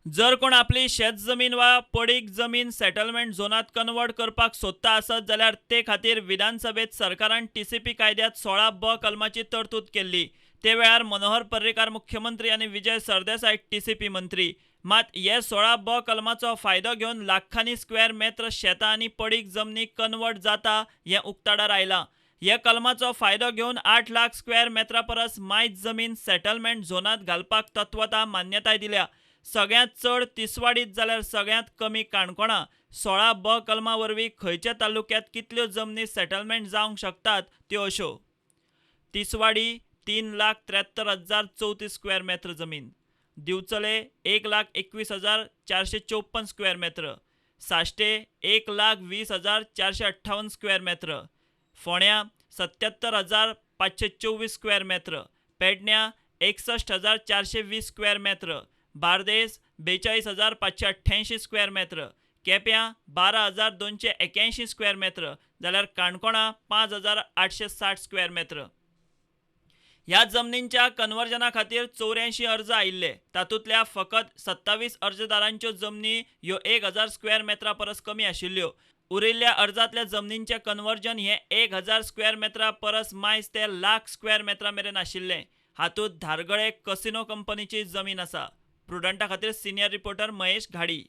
जर कोण आपली शेत जमीन वा पडीक जमीन सेटलमेंट झोनात कन्वर्ट करपाक सोदता आसत जाल्यार ते खातीर विधानसभेत सरकारान टीसीपी कायद्यात 16 कलमाची तरतूद केल्ली. ते वेळार मनोहर पर्रीकार मुख्यमंत्री आनी विजय सरदेसाय टीसीपी मंत्री. मात हे 16 कलमाचो फायदो घेवन लाखांनी स्क्वेअर मेत्र शेतां आनी पडीक जमनी कन्वर्ट जाता हें उक्ताडार आयलां. ह्या कलमाचो फायदो घेवन 8 लाख स्क्वेअर मेत्रा परस मायज जमीन सेटलमेंट झोनात घालपाक तत्वता मान्यताय दिल्या. सगळ्यांत चड तिसवाडीत जाल्यार सगळ्यांत कमी काणकोणा. 16 कलमा वरवीं खंयच्या तालुक्यांत कितल्यो जमनी सेटलमेंट जावंक शकतात त्यो अश्यो: तिसवाडी 3,73,034 स्क्वेअर मेत्र जमीन, दिवचले 1,21,454 स्क्वेअर मेत्र, साश्टे 1,20,458 स्क्वेअर मेत्र, फोण्या 77,524 स्क्वेअर मेत्र, पेडण्यां 61,420 स्क्वेअर मेत्र, बार्देस 42,588 स्क्वेअर मेत्र, केप्यां 12,281 स्क्वेअर मेत्र, जाल्यार काणकोणा 5,860 स्क्वेअर मेत्र. ह्या जमनींच्या कन्वर्जना खातीर 84 अर्ज आयिल्ले. तातूंतल्या फकत 27 अर्जदारांच्यो जमनी ह्यो 1,000 स्क्वेअर मेत्रा परस कमी आशिल्ल्यो. उरिल्ल्या अर्जांतल्या जमनींचें कन्वर्जन हें 1,000 स्क्वेअर मेत्रा परस मायज ते लाख स्क्वेअर मेत्रा मेरेन आशिल्लें. हातूंत धारगळे कसिनो कंपनीची जमीन आसा. प्रुडंटा खातीर सिनियर रिपोर्टर महेश घाडी.